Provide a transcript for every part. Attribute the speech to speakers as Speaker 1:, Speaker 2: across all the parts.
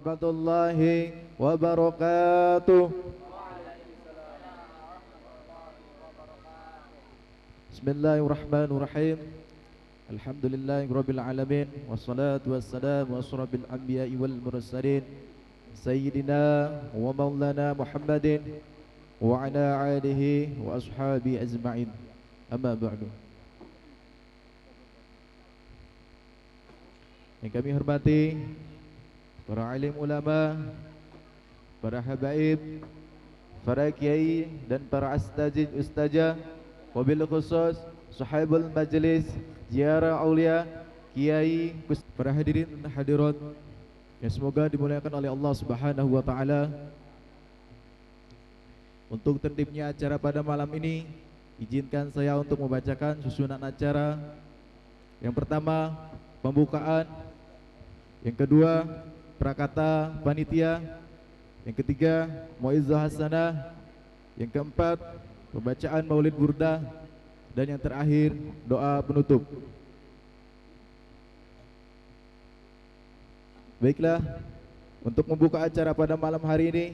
Speaker 1: warahmatullahi wabarakatuh. Bismillahirrahmanirrahim. Alhamdulillahirabbil alamin wassalatu wassalamu asyrafil anbiya'i wal mursalin sayyidina wa maulana Muhammadin wa ala alihi wa ashabi ajma'in. Amma ba'du. Yang kami hormati para alim ulama, para habaib, para kiai dan para astazid ustazah, wabil khusus sahabul majlis ziarah aulia, kiai, para hadirin dan hadirat yang semoga dimuliakan oleh Allah Subhanahu wa taala. Untuk tertibnya acara pada malam ini, izinkan saya untuk membacakan susunan acara. Yang pertama, pembukaan. Yang kedua, prakata panitia. Yang ketiga, mauizah hasanah. Yang keempat, pembacaan maulid burdah. Dan yang terakhir, doa penutup. Baiklah, untuk membuka acara pada malam hari ini,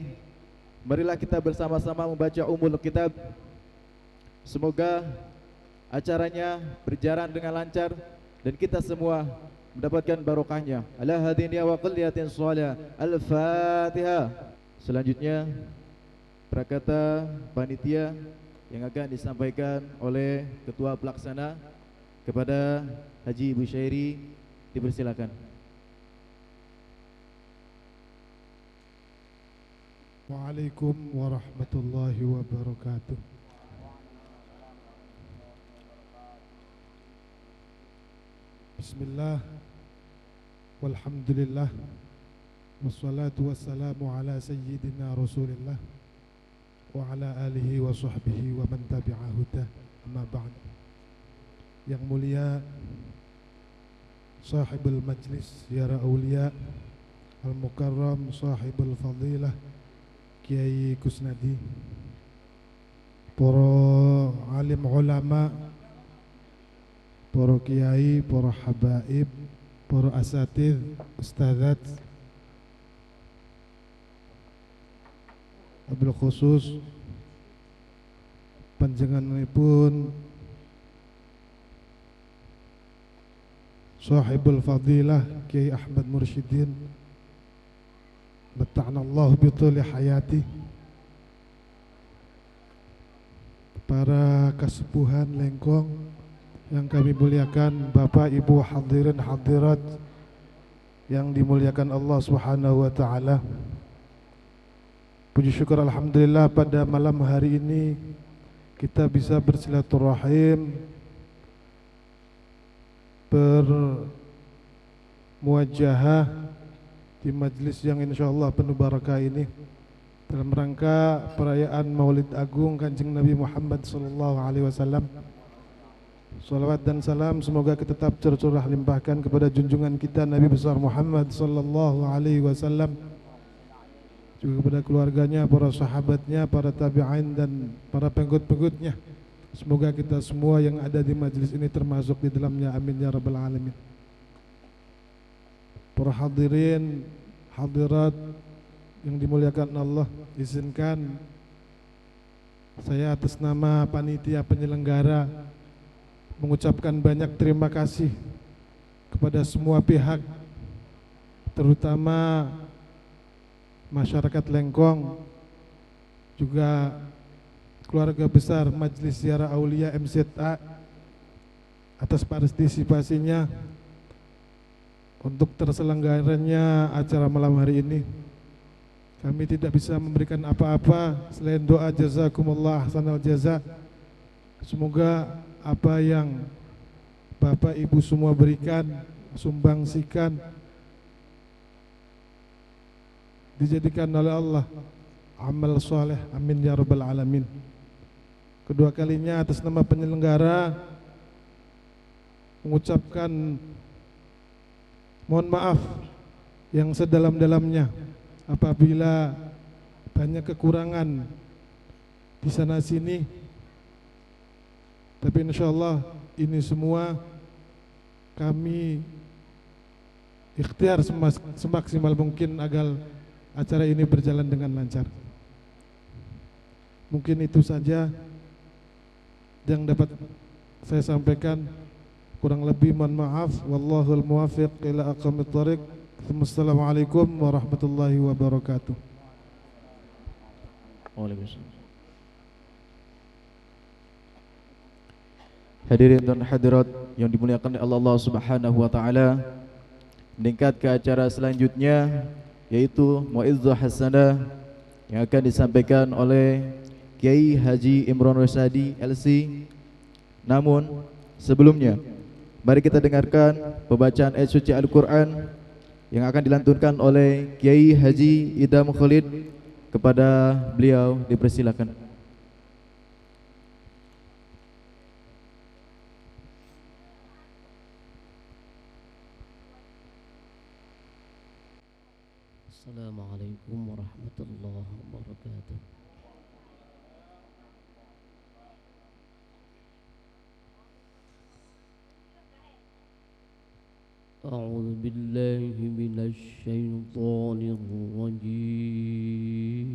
Speaker 1: marilah kita bersama-sama membaca Ummul Kitab. Semoga acaranya berjalan dengan lancar dan kita semua mendapatkan barokahnya. Ala hadiniya wa qulliyatin shalah. Al-Fatihah. Selanjutnya prakata panitia yang akan disampaikan oleh Ketua Pelaksana kepada Haji Bushairi, dipersilakan.
Speaker 2: Waalaikum warahmatullahi wabarakatuh. Bismillah, walhamdulillah, wassalatu wassalamu ala sayyidina Rasulillah wa ala alihi wa sahbihi wa man tabi'a hudah, amma ba'd. Yang mulia sahibul majlis ziarah aulia, al-mukarram sahibul fadilah Kiai Kusnadi, para alim ulama, para kiai, para habaib, para asatidz, ustadzat, wabil khusus panjenenganipun sahibul fadilah Kiai Ahmad Mursyidin, mata'anallahu bituli hayati, para kasepuhan lengkong yang kami muliakan, Bapak Ibu hadirin hadirat yang dimuliakan Allah Subhanahu wa taala. Puji syukur alhamdulillah pada malam hari ini kita bisa bersilaturahim, bermuajahah di majlis yang insyaallah penuh barakah ini dalam rangka perayaan Maulid Agung Kanjeng Nabi Muhammad sallallahu alaihi wasallam. Salawat dan salam semoga tetap tercurah limpahkan kepada junjungan kita Nabi besar Muhammad sallallahu alaihi wasallam, juga kepada keluarganya, para sahabatnya, para tabi'in dan para pengikut-pengikutnya. Semoga kita semua yang ada di majlis ini termasuk di dalamnya, amin ya rabbal alamin. Para hadirin, hadirat yang dimuliakan Allah, izinkan saya atas nama panitia penyelenggara mengucapkan banyak terima kasih kepada semua pihak, terutama masyarakat Lengkong, juga keluarga besar Majelis Ziarah Aulia MZA atas partisipasinya untuk terselenggaranya acara malam hari ini. Kami tidak bisa memberikan apa-apa selain doa jazakumullah ahsanal jaza. Semoga apa yang Bapak Ibu semua berikan, sumbangsikan, dijadikan oleh Allah amal soleh, amin ya rabbal alamin. Kedua kalinya atas nama penyelenggara mengucapkan mohon maaf yang sedalam-dalamnya apabila banyak kekurangan di sana sini, tapi insyaallah ini semua kami ikhtiar semaksimal mungkin agar acara ini berjalan dengan lancar. Mungkin itu saja yang dapat saya sampaikan. Kurang lebih mohon maaf. Wallahul muwaffiq ila aqwamit thoriq. Wassalamualaikum warahmatullahi wabarakatuh.
Speaker 1: Waalaikumsalam. Hadirin dan hadirat yang dimuliakan oleh Allah Subhanahu wa taala, meningkat ke acara selanjutnya yaitu Mau'izah Hasanah yang akan disampaikan oleh Kiai Haji Imron Rosadi LC. Namun sebelumnya mari kita dengarkan pembacaan ayat suci Al-Qur'an yang akan dilantunkan oleh Kiai Haji Idham Khalid. Kepada beliau dipersilakan.
Speaker 3: Assalamualaikum warahmatullahi wabarakatuh. A'udzu billahi minasy syaithanir rajim.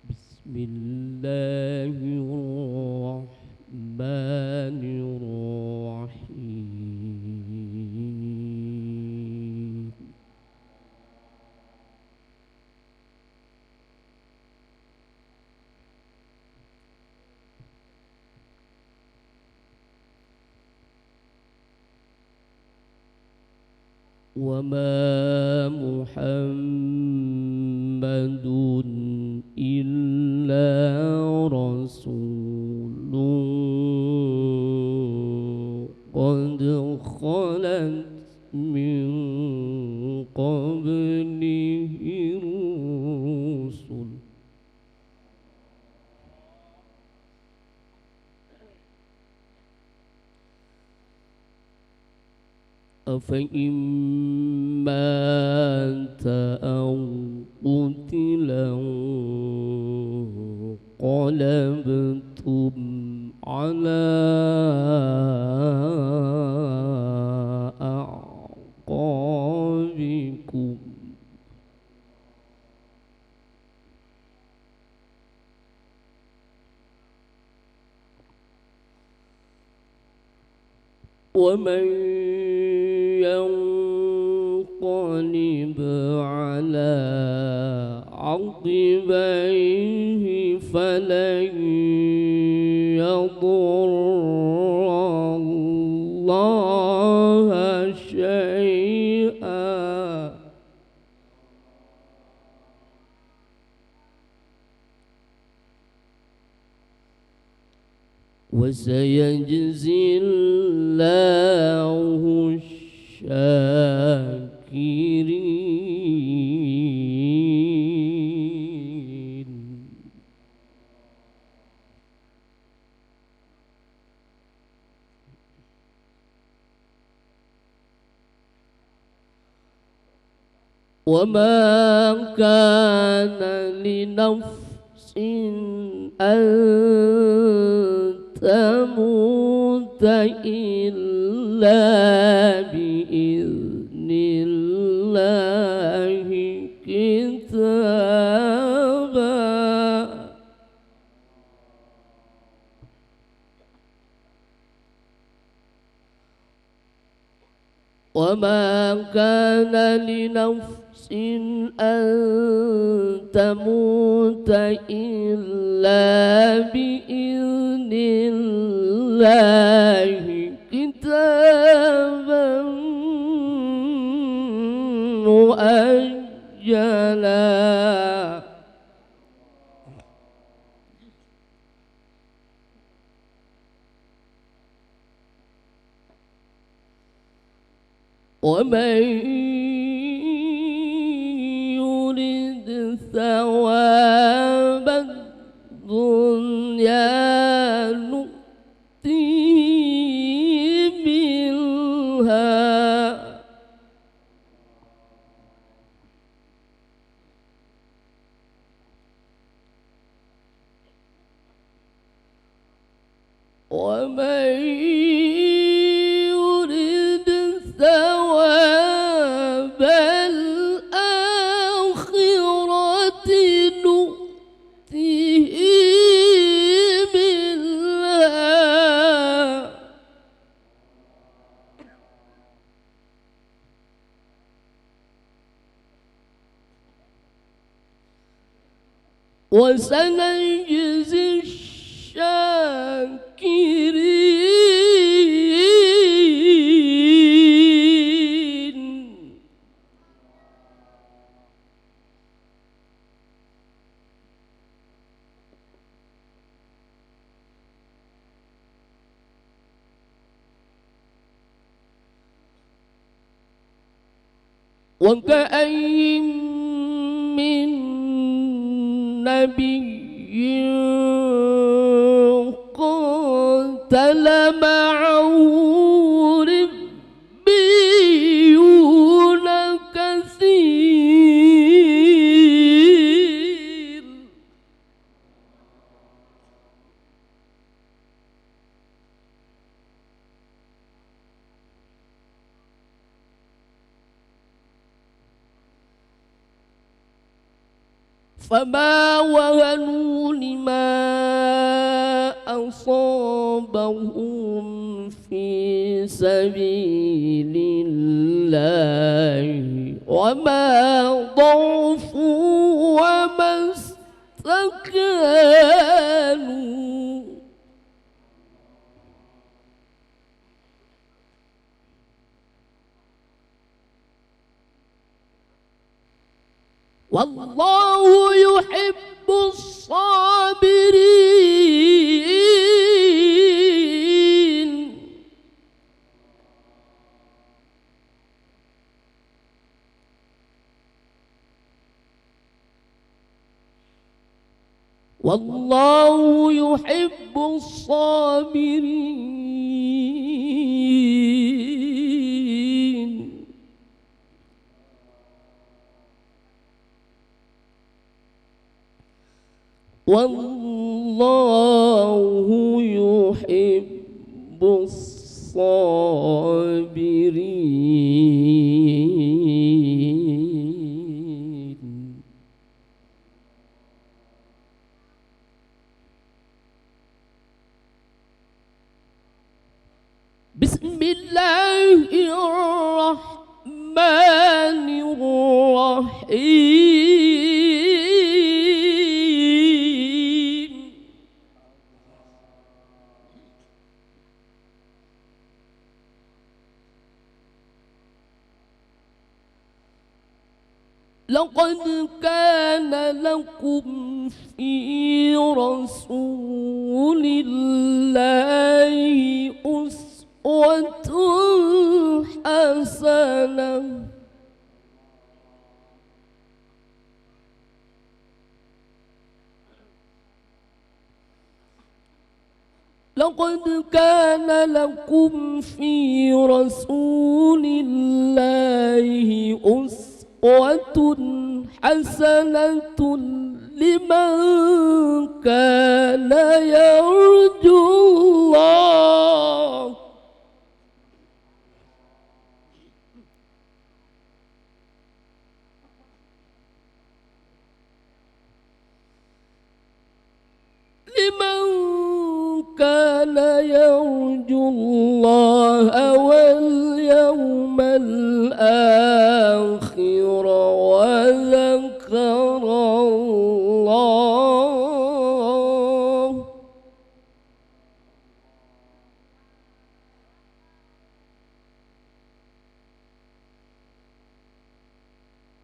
Speaker 3: Bismillahirrahmanirrahim. Wa ma Muhammadun illa rasulun qad khalat min qablihi rusul أفإن مات أو قتل انقلبتم على أعقابكم ومن ينقلب على عقبيه فلن يضر الله شيئا وسيجزي الله الشاكرين. وما كان لنفس أن تموت إلا بإذن الله كتابا وما كان لنفس أن تموت إلا بإذن الله كتابا مؤجلا ومن يرد ثواب الدنيا نؤتيه منها ومن يرد ثواب الآخرة نؤته منها وسنجزي الشاكرين. وكأين من نبي قاتل معه ربيون كثير فما وهنوا لما أصابهم في سبيل الله وما ضعفوا وما استكانوا والله يحب الصابرين. والله يحب الصابرين. والله يحب الصابرين. بسم الله الرحمن الرحيم. لقد كان لكم في رسول الله أسوة حسنة لقد كان لكم في رسول الله أسوة حسنة لمن كان يرجو الله واليوم الآخر وذكر الله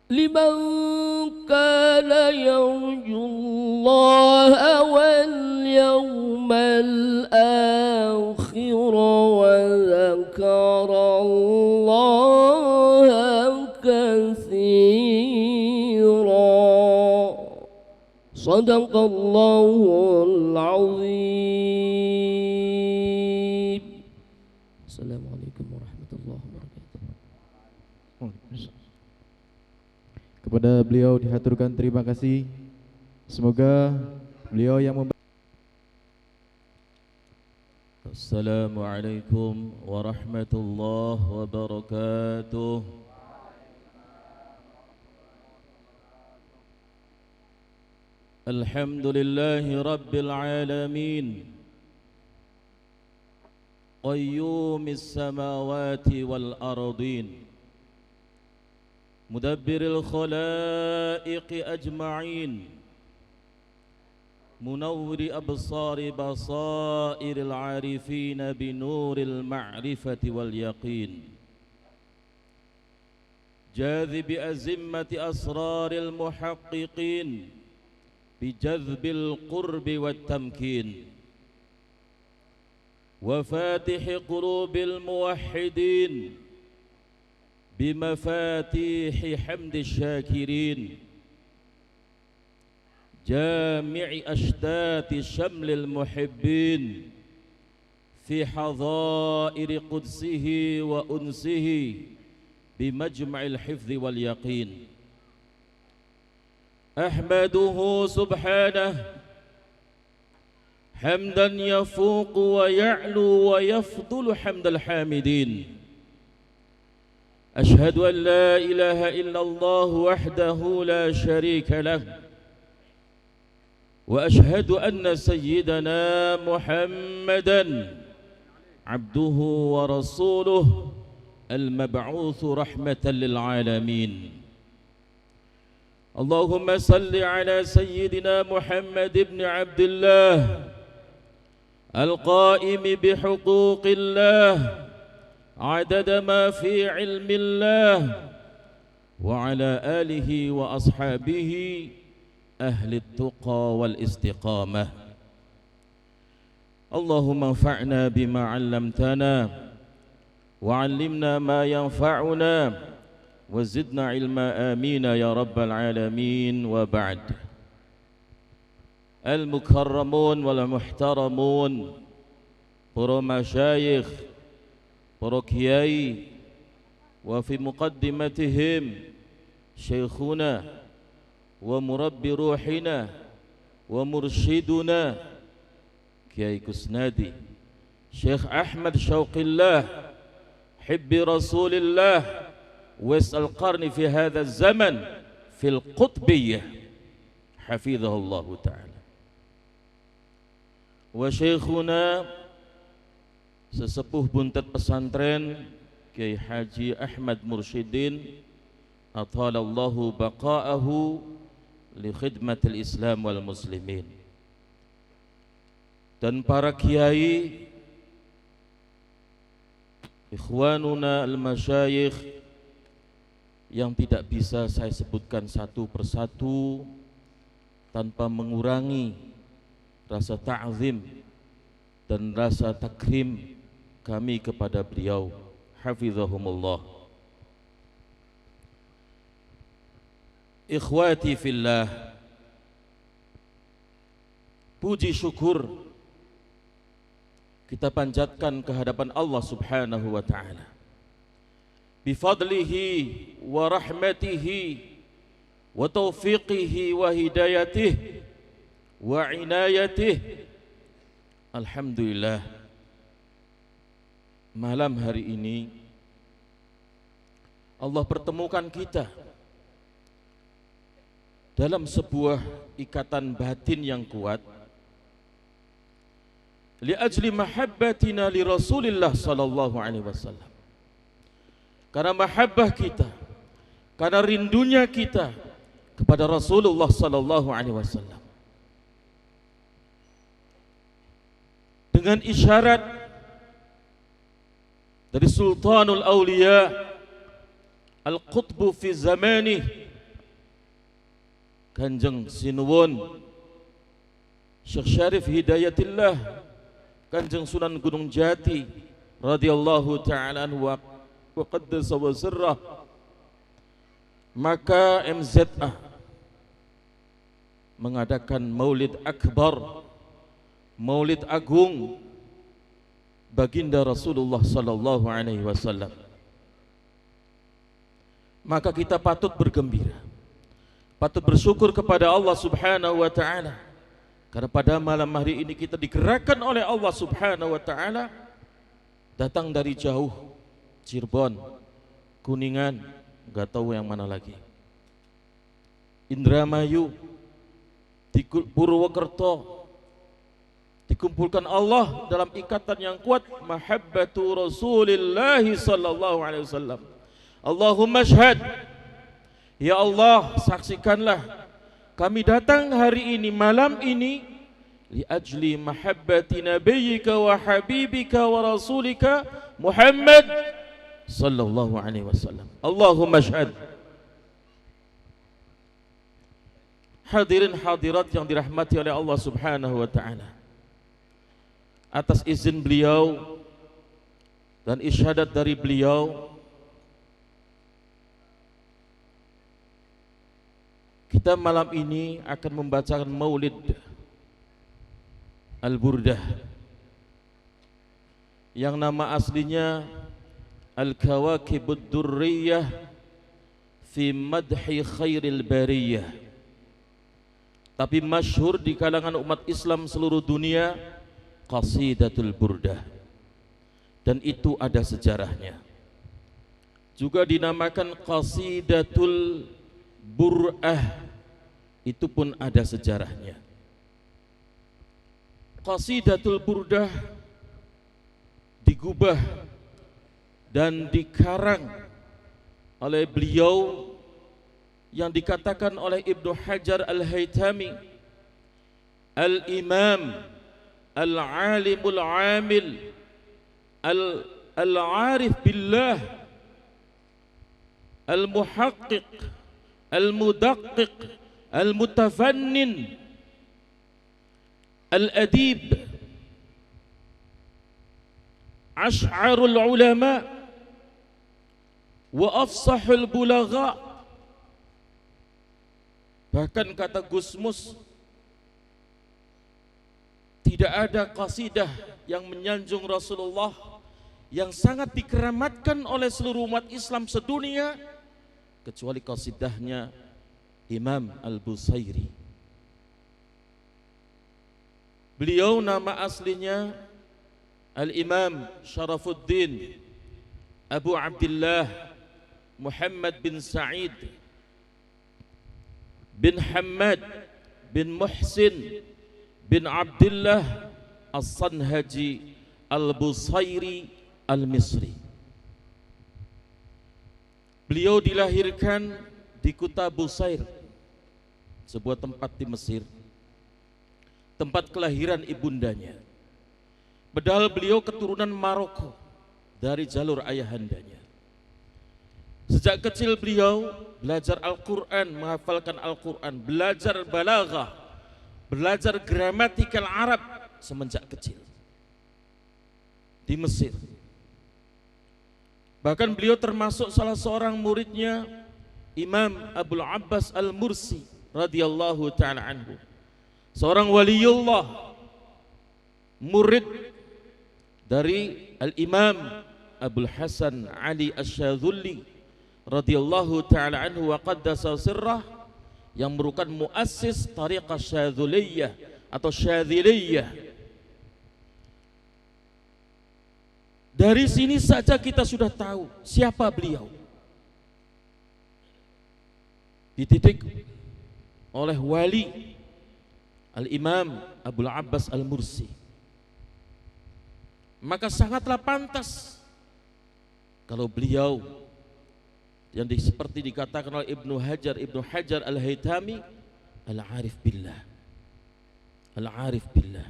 Speaker 3: لمن كان يرجو الله واليوم الآخر وذكر الله كثيرا. صدق الله العظيم. السلام عليكم ورحمة الله وبركاته.
Speaker 1: Kepada beliau dihaturkan terima kasih. Semoga beliau yang
Speaker 4: السلام عليكم ورحمة الله وبركاته. الحمد لله رب العالمين قيوم السماوات والأرضين مدبر الخلائق أجمعين منور أبصار بصائر العارفين بنور المعرفة واليقين جاذب أزمة أسرار المحققين بجذب القرب والتمكين وفاتح قلوب الموحدين بمفاتيح حمد الشاكرين جامع أشتات شمل المحبين في حظائر قدسه وأنسه بمجمع الحفظ واليقين أحمده سبحانه حمدا يفوق ويعلو ويفضل حمد الحامدين أشهد أن لا إله إلا الله وحده لا شريك له وأشهد أن سيدنا محمدا عبده ورسوله المبعوث رحمة للعالمين اللهم صل على سيدنا محمد بن عبد الله القائم بحقوق الله عدد ما في علم الله وعلى آله وأصحابه أهل التقى والاستقامة اللهم انفعنا بما علمتنا وعلمنا ما ينفعنا وزدنا علما آمين يا رب العالمين وبعد المكرمون والمحترمون para masyayikh para kiai wa fi muqaddimatihim syekhuna wa murabbi ruhina wa mursyiduna Kiai Kusnadi Syekh Ahmad Syauqillah hibbi Rasulillah واسأل القرن في هذا الزمن في القطبية حفظه الله تعالى وشيخنا sesepuh buntet pesantren Kiai Haji Ahmad Mursyidin athalallahu baqa'ahu li khidmatil Islam wal muslimin dan para kiai ikhwanuna al-masyayikh yang tidak bisa saya sebutkan satu persatu tanpa mengurangi rasa ta'zim dan rasa takrim kami kepada beliau hafizahumullah. Ikhwati fillah, puji syukur kita panjatkan kehadapan Allah Subhanahu wa ta'ala bifadlihi wa rahmatihi wa taufiqihi wa hidayatihi wa inayatihi. Alhamdulillah, malam hari ini Allah pertemukan kita dalam sebuah ikatan batin yang kuat li ajli mahabbatina li Rasulillah sallallahu alaihi wasallam. Karena mahabbah kita, karena rindunya kita kepada Rasulullah sallallahu alaihi wasallam. Dengan isyarat dari Sultanul Auliya Al-Qutbu fi zamani Kanjeng Sinuwun Syekh Syarif Hidayatillah Kanjeng Sunan Gunung Jati radhiyallahu ta'ala anhu wa qaddasa wa sirrah, maka MZA mengadakan Maulid Akbar, Maulid Agung baginda Rasulullah sallallahu alaihi wasallam. Maka kita patut bergembira, patut bersyukur kepada Allah Subhanahu wa ta'ala Karena pada malam hari ini kita digerakkan oleh Allah Subhanahu wa taala datang dari jauh, Cirebon, Kuningan, enggak tahu yang mana lagi. Indramayu, di Purwokerto, dikumpulkan Allah dalam ikatan yang kuat, mahabbatu Rasulillah sallallahu alaihi wasallam. Allahumma syhad, ya Allah, saksikanlah kami datang hari ini, malam ini, li ajli mahabbati nabiyyika wa habibika wa rasulika Muhammad sallallahu alaihi wasallam. Allahumma syhad. Hadirin hadirat yang dirahmati oleh Allah Subhanahu wa taala, atas izin beliau dan isyadat dari beliau, kita malam ini akan membacakan Maulid Al-Burdah yang nama aslinya Al-Kawakibud Durriyah fi Madhi Khairil Bariyah, tapi masyhur di kalangan umat Islam seluruh dunia Qasidatul Burdah, dan itu ada sejarahnya. Juga dinamakan Qasidatul Bur'ah, itu pun ada sejarahnya. Qasidatul Burdah digubah dan dikarang oleh beliau yang dikatakan oleh Ibnu Hajar Al-Haytami, Al-Imam Al-Alimul Amil Al-Arif Billah Al-Muhaqqiq Al-Mudaqqiq Al-Mutafannin Al-Adib Ash'arul Ulama wa Afsahul Bulagha. Bahkan kata Gusmus, tidak ada qasidah yang menyanjung Rasulullah yang sangat dikeramatkan oleh seluruh umat Islam sedunia kecuali qasidahnya Imam Al-Busairi. Beliau nama aslinya Al-Imam Syarafuddin Abu Abdullah Muhammad bin Sa'id bin Hamad bin Muhsin bin Abdullah As-Sanhaji Al-Busairi Al-Misri. Beliau dilahirkan di kota Busair, sebuah tempat di Mesir, tempat kelahiran ibundanya. Padahal beliau keturunan Maroko dari jalur ayahandanya. Sejak kecil beliau belajar Al-Quran, menghafalkan Al-Quran, belajar balaghah, belajar gramatikal Arab semenjak kecil di Mesir. Bahkan beliau termasuk salah seorang muridnya Imam Abul Abbas Al-Mursi radhiyallahu ta'ala anhu, seorang waliullah, murid dari Al-Imam Abul Hasan Ali Asy-Syadzuli radhiyallahu ta'ala anhu wa qaddasa sirrah, yang merupakan muassis tariqah Syadzuliyah atau Syadziliyah. Dari sini saja kita sudah tahu siapa beliau. Dididik oleh wali Al-Imam Abul Abbas Al-Mursi, maka sangatlah pantas kalau beliau yang seperti dikatakan oleh Ibnu Hajar Al-Haytami, Al-Arif Billah. Al-Arif Billah,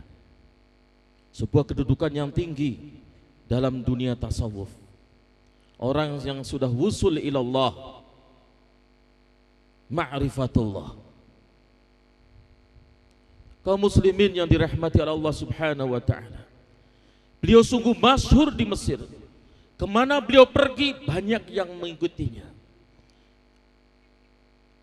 Speaker 4: sebuah kedudukan yang tinggi dalam dunia tasawuf. Orang yang sudah wusul ilallah, ma'rifatullah. Kaum muslimin yang dirahmati oleh Allah Subhanahu wa ta'ala, beliau sungguh masyhur di Mesir. Kemana beliau pergi banyak yang mengikutinya.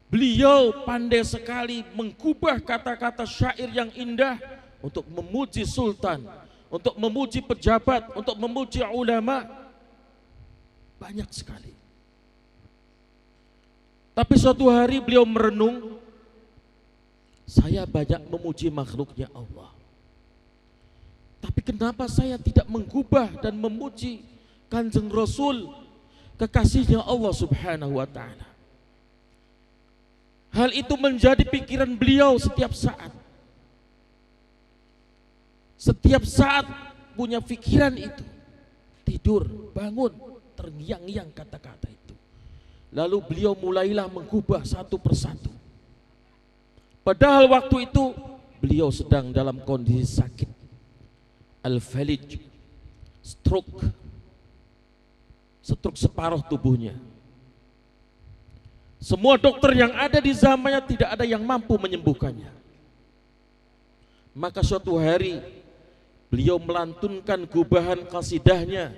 Speaker 4: Beliau pandai sekali mengubah kata-kata syair yang indah untuk memuji sultan, untuk memuji pejabat, untuk memuji ulama. Banyak sekali. Tapi suatu hari beliau merenung, Saya banyak memuji makhluknya Allah. Tapi kenapa saya tidak menggubah dan memuji Kanjeng Rasul, kekasihnya Allah Subhanahu wa ta'ala? Hal itu menjadi pikiran beliau setiap saat. Setiap saat punya pikiran itu. Tidur, bangun, terngiang-ngiang kata-kata itu. Lalu beliau mulailah menggubah satu persatu. Padahal waktu itu beliau sedang dalam kondisi sakit, al-falij, stroke separuh tubuhnya. Semua dokter yang ada di zamannya tidak ada yang mampu menyembuhkannya. Maka suatu hari beliau melantunkan gubahan qasidahnya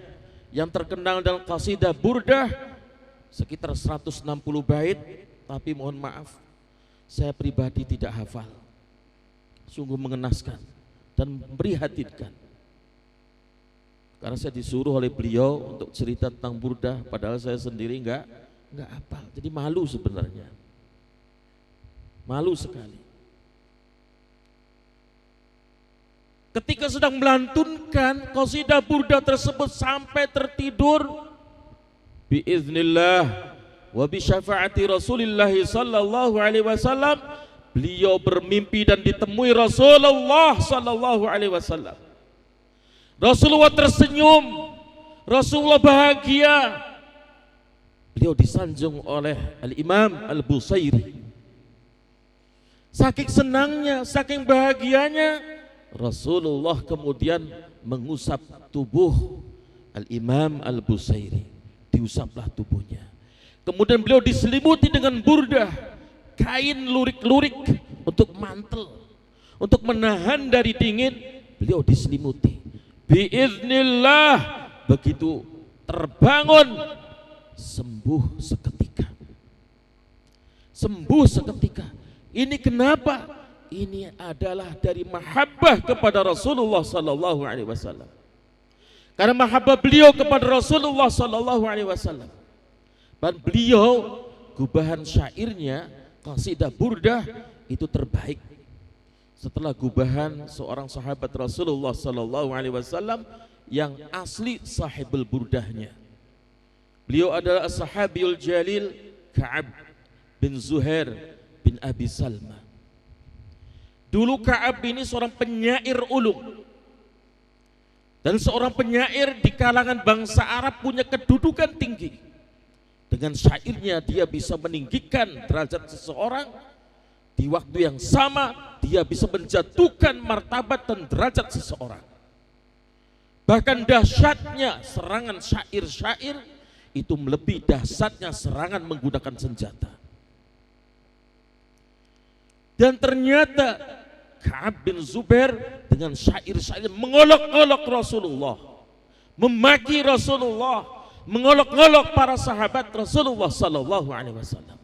Speaker 4: yang terkenal dalam qasidah Burdah sekitar 160 bait, tapi mohon maaf, saya pribadi tidak hafal. Sungguh mengenaskan dan memprihatinkan. Karena saya disuruh oleh beliau untuk cerita tentang Burdah, padahal saya sendiri enggak hafal. Jadi malu sebenarnya. Malu sekali. Ketika sedang melantunkan qasidah Burdah tersebut sampai tertidur, biiznillah wa bi syafaati Rasulillah sallallahu alaihi wasallam, beliau bermimpi dan ditemui Rasulullah sallallahu alaihi wasallam. Rasulullah tersenyum, Rasulullah bahagia. Beliau disanjung oleh Al-Imam Al-Busairi. Saking senangnya, saking bahagianya, Rasulullah kemudian mengusap tubuh Al-Imam Al-Busairi. Diusaplah tubuhnya. Kemudian beliau diselimuti dengan burdah, kain lurik-lurik untuk mantel, untuk menahan dari dingin. Beliau diselimuti. Biiznillah, begitu terbangun, sembuh seketika. Sembuh seketika. Ini kenapa? Ini adalah dari mahabbah kepada Rasulullah sallallahu alaihi wasallam. Karena mahabbah beliau kepada Rasulullah sallallahu alaihi wasallam. Dan beliau gubahan syairnya qasidah Burdah itu terbaik setelah gubahan seorang sahabat Rasulullah sallallahu alaihi wasallam yang asli sahibul Burdahnya. Beliau adalah as-sahabiyul jalil Ka'ab bin Zuhair bin Abi Salma. Dulu Ka'ab ini seorang penyair ulung. Dan seorang penyair di kalangan bangsa Arab punya kedudukan tinggi. Dengan syairnya dia bisa meninggikan derajat seseorang. Di waktu yang sama dia bisa menjatuhkan martabat dan derajat seseorang. Bahkan dahsyatnya serangan syair-syair itu melebihi dahsyatnya serangan menggunakan senjata. Dan ternyata Ka'ab bin Zubair dengan syair-syair mengolok-olok Rasulullah, memaki Rasulullah, mengolok-olok para sahabat Rasulullah sallallahu alaihi wasallam.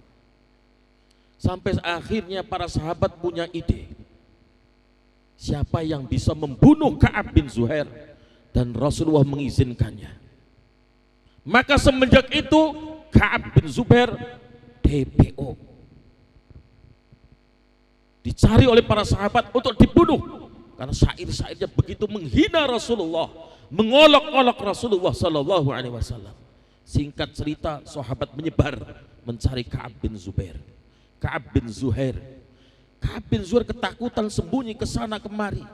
Speaker 4: Sampai akhirnya para sahabat punya ide. Siapa yang bisa membunuh Ka'ab bin Zuhair, dan Rasulullah mengizinkannya. Maka semenjak itu Ka'ab bin Zubair DPO, dicari oleh para sahabat untuk dibunuh karena syair-syairnya begitu menghina Rasulullah, mengolok-olok Rasulullah sallallahu alaihi wasallam. Singkat cerita, sahabat menyebar mencari Ka'ab bin Zubair, Ka'ab bin Zuhair. Ka'ab bin Zuhair ketakutan, sembunyi ke sana kemari.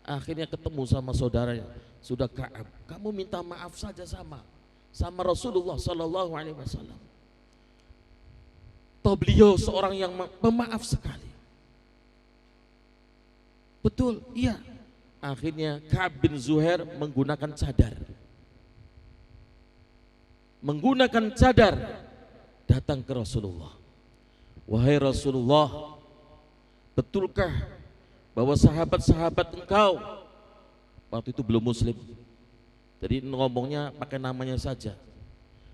Speaker 4: Akhirnya ketemu sama saudaranya. Sudah Ka'ab, kamu minta maaf saja sama Rasulullah sallallahu alaihi wasallam. Toh beliau seorang yang pemaaf sekali. Betul, iya. Akhirnya Ka'ab bin Zuhair menggunakan cadar. Menggunakan cadar datang ke Rasulullah. Wahai Rasulullah, betulkah bahwa sahabat-sahabat engkau, waktu itu belum muslim, jadi ngomongnya pakai namanya saja,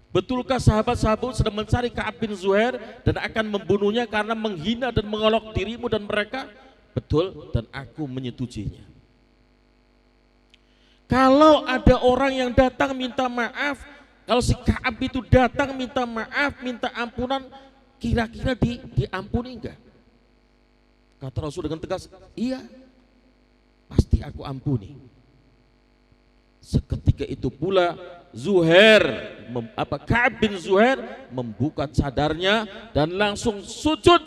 Speaker 4: betulkah sahabat-sahabat sedang mencari Ka'ab bin Zuhair dan akan membunuhnya karena menghina dan mengolok dirimu dan mereka? Betul, dan aku menyetujuinya. Kalau ada orang yang datang minta maaf, kalau si Ka'ab itu datang minta maaf, minta ampunan, kira-kira diampuni enggak? Kata Rasul dengan tegas, iya, pasti aku ampuni. Seketika itu pula Ka'ab bin Zuhair membuka cadarnya dan langsung sujud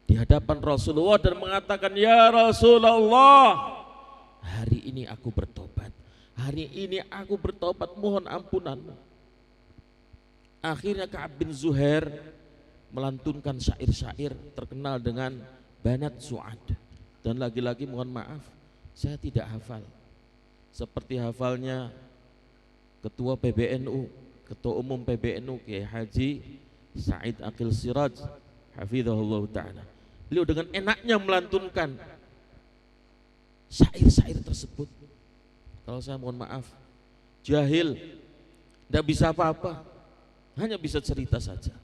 Speaker 4: di hadapan Rasulullah dan mengatakan, ya Rasulullah, hari ini aku bertobat. Hari ini aku bertobat, mohon ampunanmu. Akhirnya Ka'ab bin Zuhair melantunkan syair-syair terkenal dengan Banat Su'ad. Dan lagi-lagi mohon maaf, saya tidak hafal. Seperti hafalnya Ketua PBNU, Ketua Umum PBNU Kiai Haji Said Aqil Siraj hafizahullah ta'ala. Beliau dengan enaknya melantunkan syair-syair tersebut. Kalau saya mohon maaf, jahil, tidak bisa apa-apa, hanya bisa cerita saja.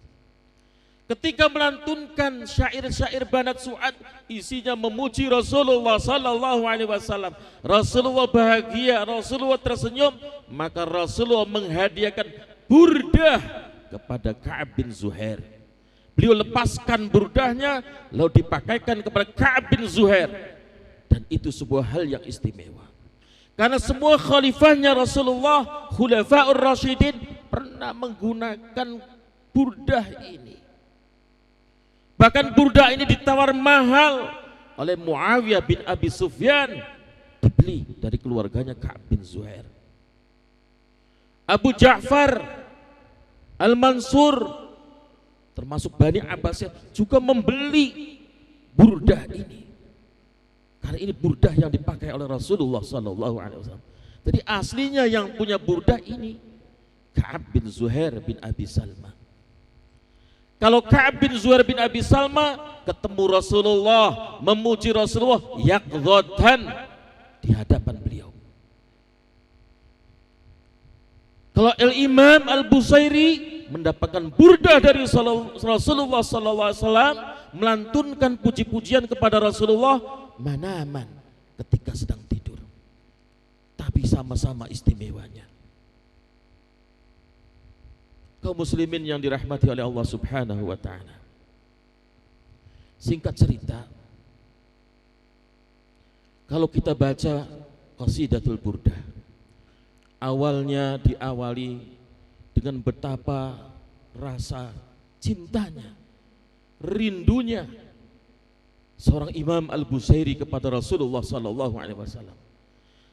Speaker 4: Ketika melantunkan syair-syair Banat Su'ad, isinya memuji Rasulullah sallallahu alaihi wasallam. Rasulullah bahagia, Rasulullah tersenyum, maka Rasulullah menghadiahkan burdah kepada Ka'ab bin Zuhair. Beliau lepaskan burdahnya lalu dipakaikan kepada Ka'ab bin Zuhair, dan itu sebuah hal yang istimewa. Karena semua khalifahnya Rasulullah, Khulafaur Rasyidin, pernah menggunakan burdah ini. Bahkan burdah ini ditawar mahal oleh Muawiyah bin Abi Sufyan, dibeli dari keluarganya Ka'ab bin Zuhair. Abu Ja'far Al-Mansur termasuk Bani Abbasiyah juga membeli burdah ini. Karena ini burdah yang dipakai oleh Rasulullah SAW. Jadi aslinya yang punya burdah ini Ka'ab bin Zuhair bin Abi Salma. Kalau Ka'ab bin Zuhair bin Abi Salma ketemu Rasulullah, memuji Rasulullah yaqdhatan di hadapan beliau. Kalau Al-Imam Al-Busairi mendapatkan burdah dari Rasulullah SAW, melantunkan puji-pujian kepada Rasulullah manaman ketika sedang tidur, tapi sama-sama istimewanya. Kaum muslimin yang dirahmati oleh Allah Subhanahu wa ta'ala, singkat cerita, kalau kita baca Qasidatul Burdah, awalnya diawali dengan betapa rasa cintanya, rindunya seorang Imam Al-Busairi kepada Rasulullah SAW.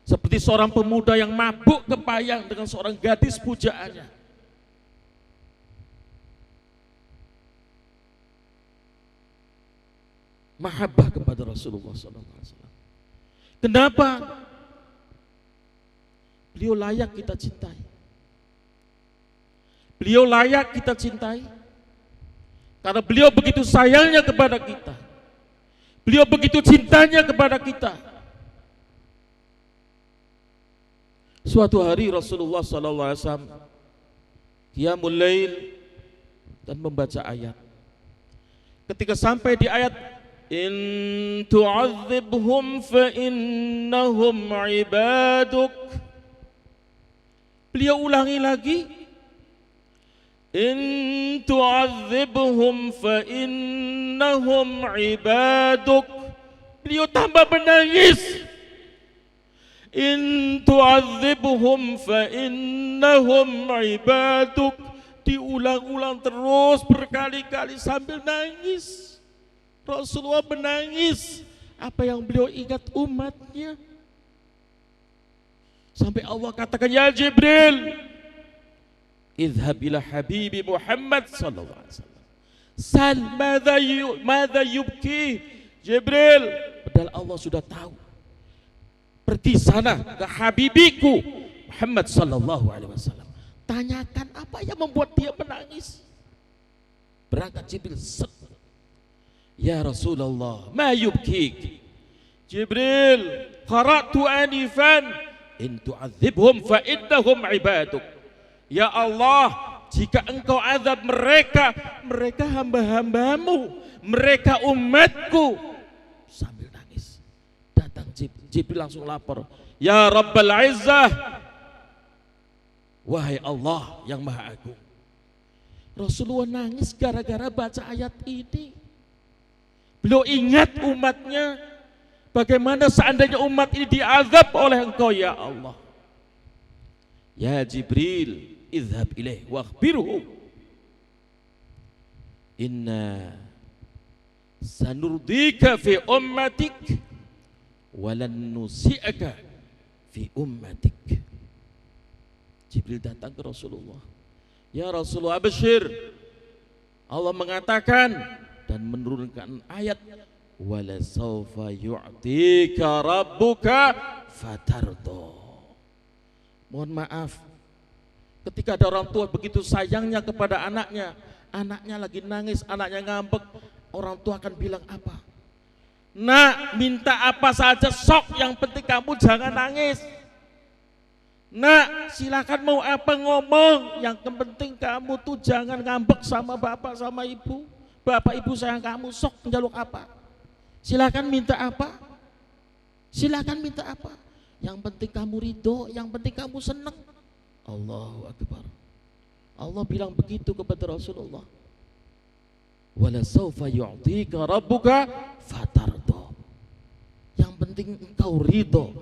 Speaker 4: Seperti seorang pemuda yang mabuk kepayang dengan seorang gadis pujaannya. Mahabbah kepada Rasulullah SAW. Kenapa? Beliau layak kita cintai. Beliau layak kita cintai karena beliau begitu sayangnya kepada kita. Beliau begitu cintanya kepada kita. Suatu hari Rasulullah SAW qiyamul lail dan membaca ayat. Ketika sampai di ayat in tu'adzibhum fa innahum ibaduk, beliau ulangi lagi, in tu'adzibhum fa innahum ibaduk, beliau tambah menangis, in tu'adzibhum fa innahum ibaduk, diulang-ulang terus berkali-kali sambil nangis. Rasulullah menangis, apa yang beliau ingat umatnya. Sampai Allah katakan, ya Jibril, idhab ila habibi Muhammad sallallahu alaihi wasallam, sal madza yubki. Jibril, padahal Allah sudah tahu, pergi sana ke habibiku Muhammad sallallahu alaihi wasallam, tanyakan apa yang membuat dia menangis. Berangkat Jibril, ya Rasulullah, ma yubkik? Jibril, qara'tu anifan in tu'adzibhum fa innahum ibaduk. Ya Allah, jika engkau azab mereka, mereka hamba-hambamu, mereka umatku. Sambil nangis datang Jibril langsung lapor, ya Rabbal Izzah, wahai Allah yang Maha Agung. Rasulullah nangis gara-gara baca ayat ini. Beliau ingat umatnya, bagaimana seandainya umat ini diazab oleh Engkau ya Allah. Ya Jibril, idhab ilaih wa akhbirhu inna sanurdika fi ummatik walan nusi'aka fi ummatik. Jibril datang ke Rasulullah. Ya Rasulullah, abshir. Allah mengatakan dan menurunkan ayat, wala sawfa yu'tika rabbuka fatardo. Mohon maaf, ketika ada orang tua begitu sayangnya kepada anaknya, anaknya lagi nangis, anaknya ngambek, orang tua akan bilang apa? Nak, minta apa saja sok, yang penting kamu jangan nangis. Nak, silakan mau apa ngomong, yang penting kamu tuh jangan ngambek sama bapak sama ibu. Bapak ibu sayang kamu, sok menjaluk apa? Silakan minta apa? Silakan minta apa? Yang penting kamu ridho, yang penting kamu senang. Allahu Akbar. Allah bilang begitu kepada Rasulullah. Wala sawfa yu'tika rabbuka fatardo. Yang penting engkau ridho,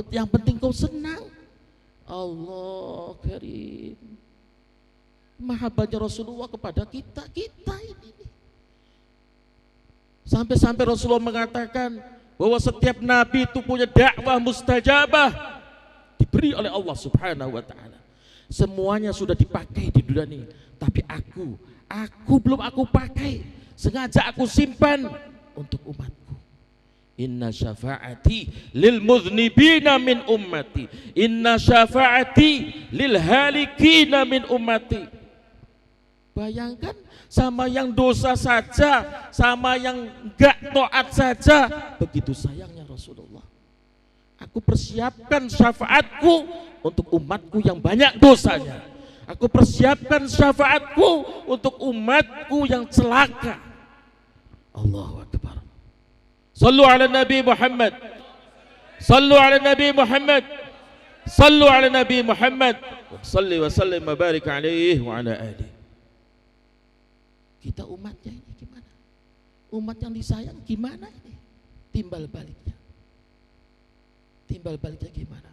Speaker 4: yang penting kau senang. Allah Karim. Mahabbahnya Rasulullah kepada kita ini. Sampai-sampai Rasulullah mengatakan bahwa setiap nabi itu punya dakwah mustajabah diberi oleh Allah Subhanahu wa taala. Semuanya sudah dipakai di dunia ini, tapi aku belum aku pakai. Sengaja aku simpan untuk umatku. Inna syafa'ati lil mudhnibina min ummati. Inna syafa'ati lil halikina min ummati. Bayangkan, sama yang dosa saja, sama yang enggak taat saja, begitu sayangnya Rasulullah. Aku persiapkan syafaatku untuk umatku yang banyak dosanya. Aku persiapkan syafaatku untuk umatku yang celaka. Allahu Akbar. Sallu ala Nabi Muhammad. Sallu ala Nabi Muhammad. Sallu ala Nabi Muhammad. Salli wa sallim wa barik alaihi wa ala alihi. Kita umatnya ini gimana? Umat yang disayang gimana ini? Timbal baliknya gimana?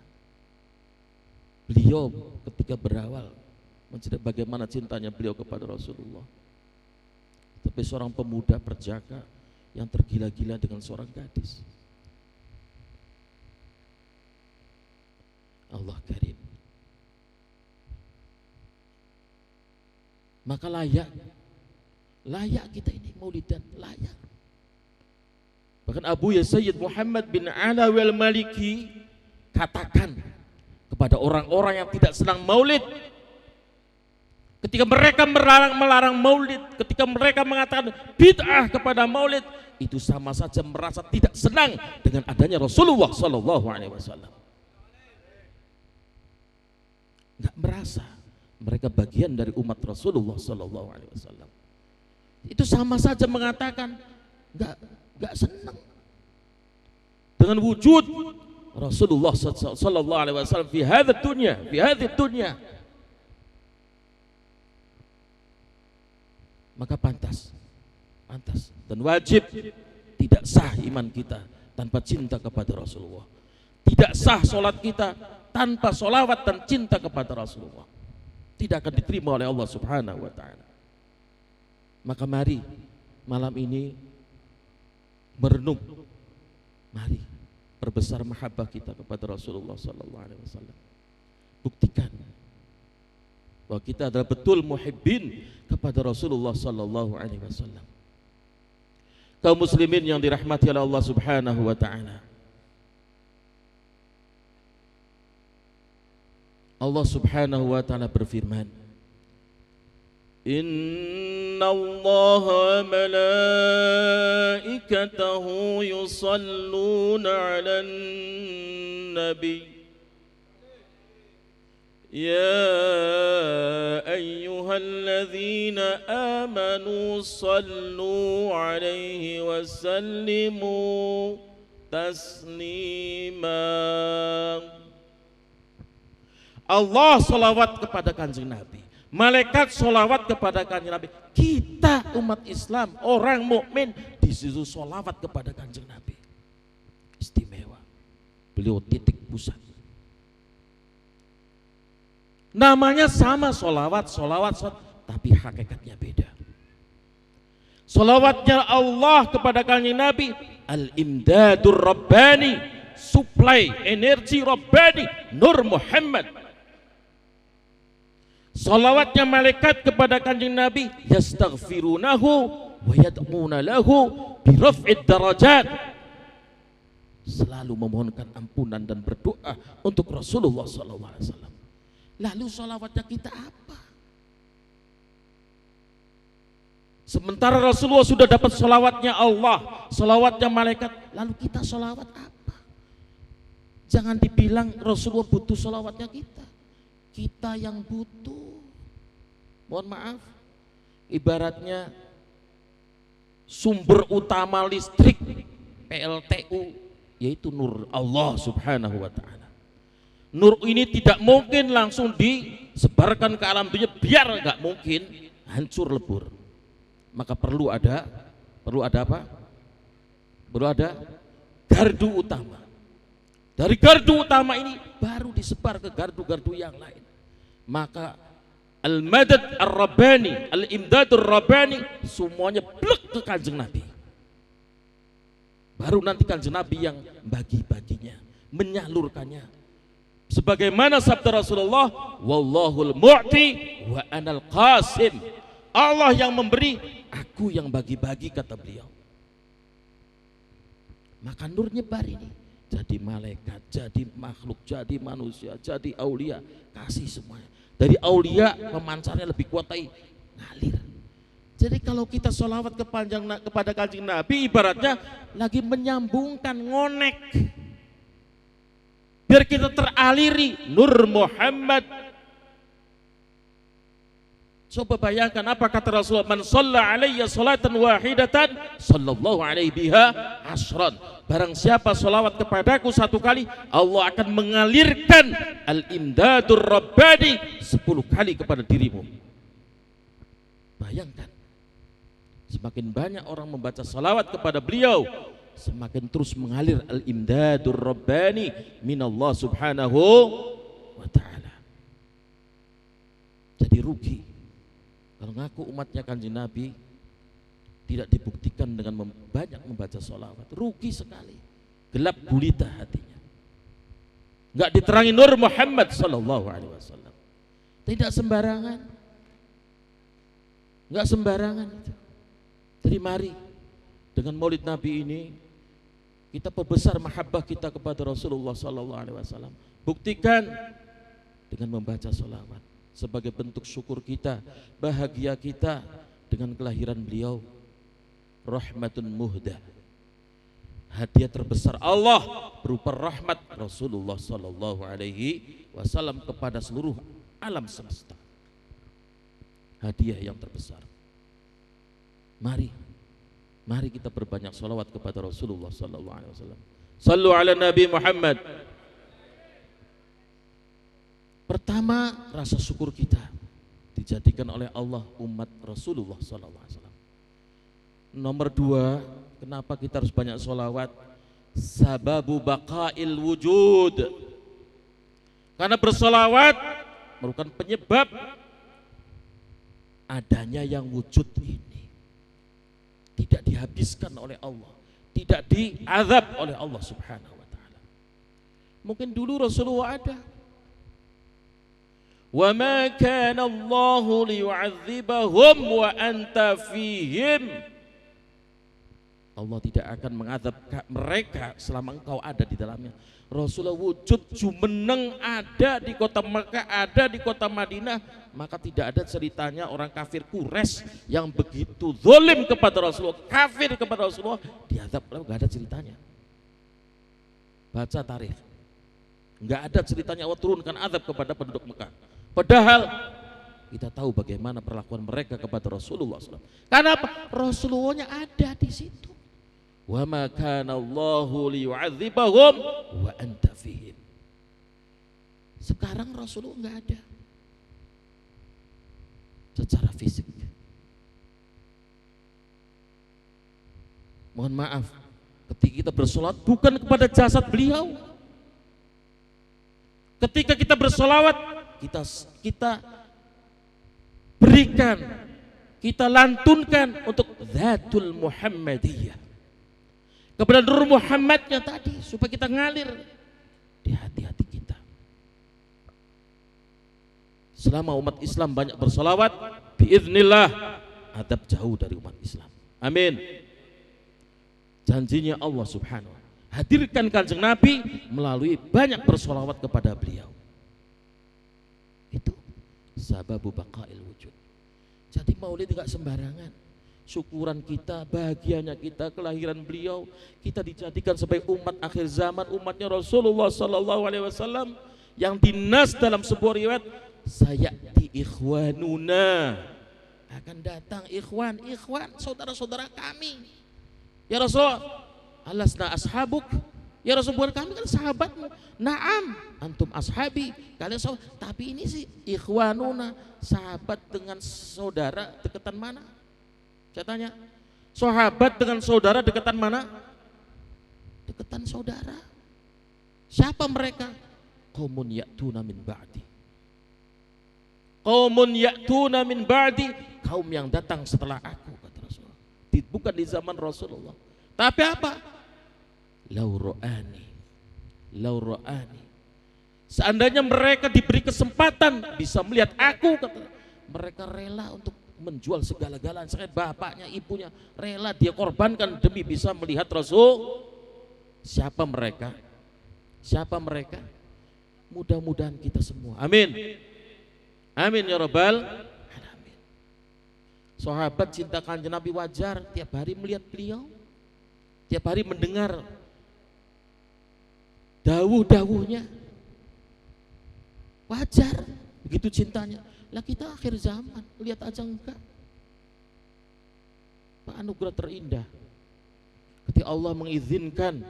Speaker 4: Beliau ketika berawal menceritakan bagaimana cintanya beliau kepada Rasulullah. Tapi seorang pemuda perjaka yang tergila-gila dengan seorang gadis. Allah Karim. Maka layak kita ini maulidan, layak. Bahkan Abu Sayyid Muhammad bin Alawi al-Maliki katakan kepada orang-orang yang tidak senang maulid, ketika mereka melarang maulid, ketika mereka mengatakan bid'ah kepada maulid, itu sama saja merasa tidak senang dengan adanya Rasulullah sallallahu alaihi wasallam. Enggak merasa mereka bagian dari umat Rasulullah sallallahu alaihi wasallam. Itu sama saja mengatakan enggak senang dengan wujud Rasulullah sallallahu alaihi wasallam fi hadhihi dunya. Maka pantas dan wajib, tidak sah iman kita tanpa cinta kepada Rasulullah. Tidak sah solat kita tanpa solawat dan cinta kepada Rasulullah. Tidak akan diterima oleh Allah Subhanahu wa ta'ala. Maka mari malam ini merenung, mari perbesar mahabbah kita kepada Rasulullah sallallahu alaihi wasallam. Buktikan bahwa kita adalah betul muhibbin kepada Rasulullah sallallahu alaihi wasallam. Kaum muslimin yang dirahmati oleh Allah Subhanahu wa taala. Allah Subhanahu wa taala berfirman, Inna Allah wa malaikatahu yusalluna 'alan nabi Ya ayyuhalladzina amanu sallu 'alaihi wa sallimu taslima. Allah salawat kepada Kanjeng Nabi, Malaikat sholawat kepada kanjeng Nabi. Kita umat Islam, orang mukmin disuruh sholawat kepada kanjeng Nabi. Istimewa. Beliau titik pusat. Namanya sama sholawat, tapi hakikatnya beda. Sholawatnya Allah kepada kanjeng Nabi, al-imdadur rabbani, supply energi rabbani, Nur Muhammad. Sholawatnya malaikat kepada kanjeng Nabi, yastaghfirunahu wa yad'una lahu bi raf'id darajat. Selalu memohonkan ampunan dan berdoa untuk Rasulullah SAW. Lalu sholawatnya kita apa? Sementara Rasulullah sudah dapat sholawatnya Allah, sholawatnya malaikat, lalu kita sholawat apa? Jangan dibilang Rasulullah butuh sholawatnya kita. Kita yang butuh. Mohon maaf, ibaratnya sumber utama listrik PLTU yaitu nur Allah Subhanahu wa ta'ala. Nur ini tidak mungkin langsung disebarkan ke alam dunia, biar nggak mungkin hancur lebur. Maka perlu ada apa? Perlu ada gardu utama. Dari gardu utama ini baru disebar ke gardu-gardu yang lain. Maka al-madad ar-rabbani, al-imdadur rabbani, semuanya blek ke kanjeng Nabi. Baru nanti kanjeng Nabi yang bagi-baginya, menyalurkannya. Sebagaimana sabda Rasulullah, wallahul mu'ti wa anal qasim. Allah yang memberi, aku yang bagi-bagi, kata beliau. Maka nur nyebar ini, jadi malaikat, jadi makhluk, jadi manusia, jadi aulia, kasih semuanya. Dari aulia pemancarnya lebih kuat lagi, ngalir. Jadi kalau kita sholawat kepada kanjeng Nabi, ibaratnya lagi menyambungkan, ngonek, biar kita teraliri Nur Muhammad. Coba bayangkan apa kata Rasulullah, man shalla alayya salatan wahidatan sallallahu alaihi biha asran. Barang siapa sholawat kepadaku satu kali, Allah akan mengalirkan al-imdadur rabbani 10 kali kepada dirimu. Bayangkan, semakin banyak orang membaca sholawat kepada beliau, semakin terus mengalir al-imdadur rabbani minallah subhanahu wa ta'ala. Jadi rugi kalau ngaku umatnya kanjeng Nabi tidak dibuktikan dengan banyak membaca sholawat. Rugi sekali, gelap gulita hatinya, nggak diterangi Nur Muhammad Sallallahu Alaihi Wasallam. Tidak sembarangan, nggak sembarangan itu. Jadi mari dengan maulid Nabi ini kita perbesar mahabbah kita kepada Rasulullah Sallallahu Alaihi Wasallam. Buktikan dengan membaca sholawat sebagai bentuk syukur kita, bahagia kita dengan kelahiran beliau. Rahmatun muhdah, hadiah terbesar Allah berupa rahmat Rasulullah Sallallahu Alaihi Wasallam kepada seluruh alam semesta. Hadiah yang terbesar. Mari kita berbanyak sholawat kepada Rasulullah Sallallahu Alaihi Wasallam. Sallu ala Nabi Muhammad. Pertama, rasa syukur kita dijadikan oleh Allah umat Rasulullah Sallallahu Alaihi Wasallam. Nomor 2, kenapa kita harus banyak sholawat? Sababu baqail wujud. Karena bersolawat merupakan penyebab adanya yang wujud ini tidak dihabiskan oleh Allah, tidak diazab oleh Allah Subhanahu wa ta'ala. Mungkin dulu Rasulullah ada. Wa ma kana Allahu liyu'adzibahum wa anta fihim. Allah tidak akan mengazab mereka selama engkau ada di dalamnya. Rasulullah wujud, jumeneng, ada di kota Mekah, ada di kota Madinah, maka tidak ada ceritanya orang kafir Quraisy yang begitu zalim kepada Rasulullah, kafir kepada Rasulullah, diazab. Enggak ada ceritanya. Baca tarikh, enggak ada ceritanya Allah turunkan azab kepada penduduk Mekah. Padahal kita tahu bagaimana perlakuan mereka kepada Rasulullah SAW. Karena apa? Rasulullahnya ada di situ. Wa ma kana Allahu liyu'adzibahum wa anta fihim. Sekarang Rasulullah enggak ada. secara fisik. Mohon maaf, ketika kita bersolat bukan kepada jasad beliau. Ketika kita bersolawat, kita berikan, kita lantunkan untuk Zatul Muhammadiyah, kepada Nur Muhammadnya tadi, supaya kita ngalir di hati-hati kita. Selama umat Islam banyak bersolawat, biiznillah adab jauh dari umat Islam. Amin. Janjinya Allah Subhanahu wa ta'ala, hadirkan Kanjeng Nabi melalui banyak bersolawat kepada beliau. Itu sababu baqail wujud. Jadi maulid tidak sembarangan. Syukuran kita, bahagianya kita, kelahiran beliau, kita dijadikan sebagai umat akhir zaman, umatnya Rasulullah sallallahu alaihi wasallam, yang dinas dalam sebuah riwayat, sayati ikhwanuna, akan datang ikhwan saudara-saudara kami. Ya Rasulullah, alasna ashabuk, ya Rasulullah, kami kan sahabatmu. Naam, antum ashabi, kalian sahabat. Tapi ini sih ikhwanuna, sahabat dengan saudara dekatan mana? Saya tanya, sahabat dengan saudara dekatan mana? Dekatan saudara. Siapa mereka? Qaumun ya'tuna min ba'di. Qaumun ya'tuna min ba'di, kaum yang datang setelah aku, kata Rasulullah. Bukan di zaman Rasulullah. Tapi apa? Lau ra'ani. Seandainya mereka diberi kesempatan bisa melihat aku, kata, mereka rela untuk menjual segala-galanya. Saya bapaknya, ibunya rela dia korbankan demi bisa melihat Rasul. Siapa mereka? Siapa mereka? Mudah-mudahan kita semua. Amin. Amin ya rabbal alamin. Sahabat cinta Kanjeng Nabi wajar tiap hari melihat beliau, tiap hari mendengar dawuh-dawuhnya, wajar begitu cintanya. Lah kita akhir zaman lihat aja enggak. Pak, anugerah terindah ketika Allah mengizinkan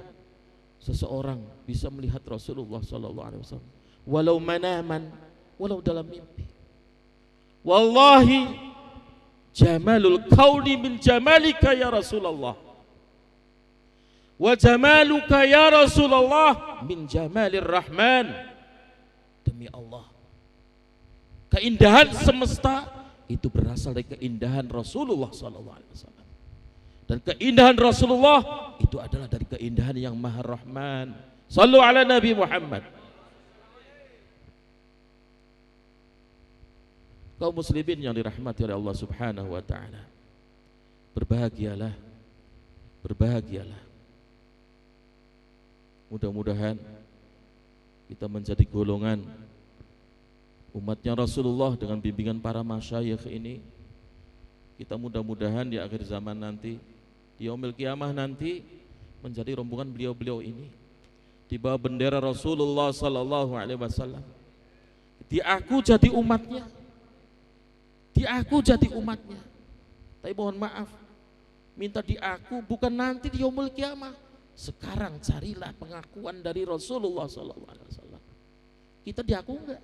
Speaker 4: seseorang bisa melihat Rasulullah SAW, walau manaman, walau dalam mimpi. Wallahi jamalul kauni min jamalika ya Rasulullah, wa jamaluka ya Rasulullah min jamalir Rahman. Demi Allah, keindahan semesta itu berasal dari keindahan Rasulullah SAW, dan keindahan Rasulullah itu adalah dari keindahan yang Maha Rahman. Sallu ala Nabi Muhammad. Kaum muslimin yang dirahmati oleh Allah Subhanahu wa ta'ala, berbahagialah, berbahagialah. Mudah-mudahan kita menjadi golongan umatnya Rasulullah dengan bimbingan para masyayikh ini. Kita mudah-mudahan di akhir zaman nanti, di yaumil qiyamah nanti, menjadi rombongan beliau-beliau ini di bawah bendera Rasulullah sallallahu alaihi wasallam. Diaku jadi umatnya, diaku jadi umatnya. Tapi mohon maaf, minta diaku bukan nanti di yaumul qiyamah. Sekarang carilah pengakuan dari Rasulullah SAW. Kita diaku enggak?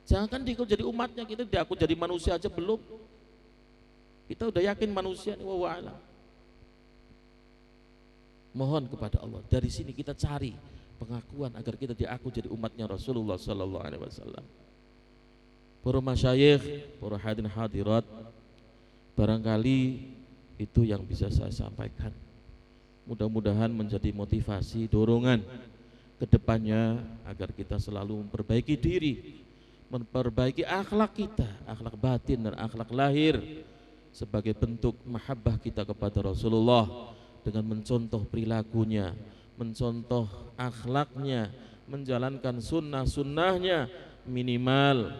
Speaker 4: Jangan diaku jadi umatnya, kita diaku jadi manusia aja belum. Kita udah yakin manusia ini wa'ala. Mohon kepada Allah, dari sini kita cari pengakuan agar kita diaku jadi umatnya Rasulullah SAW. Para masyayikh, para hadirin hadirat, barangkali itu yang bisa saya sampaikan. Mudah-mudahan menjadi motivasi, dorongan ke depannya agar kita selalu memperbaiki diri, memperbaiki akhlak kita, akhlak batin dan akhlak lahir, sebagai bentuk mahabbah kita kepada Rasulullah dengan mencontoh perilakunya, mencontoh akhlaknya, menjalankan sunnah-sunnahnya. Minimal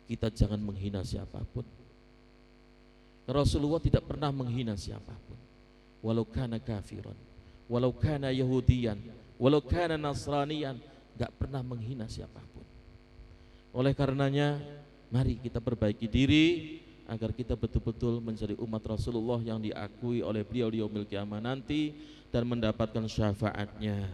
Speaker 4: kita jangan menghina siapapun. Rasulullah tidak pernah menghina siapapun, walau kana kafiran, walau kana yahudiyan, walau kana nasraniyan, gak pernah menghina siapapun. Oleh karenanya, mari kita perbaiki diri agar kita betul-betul menjadi umat Rasulullah yang diakui oleh beliau di yaumil qiyamah nanti dan mendapatkan syafaatnya.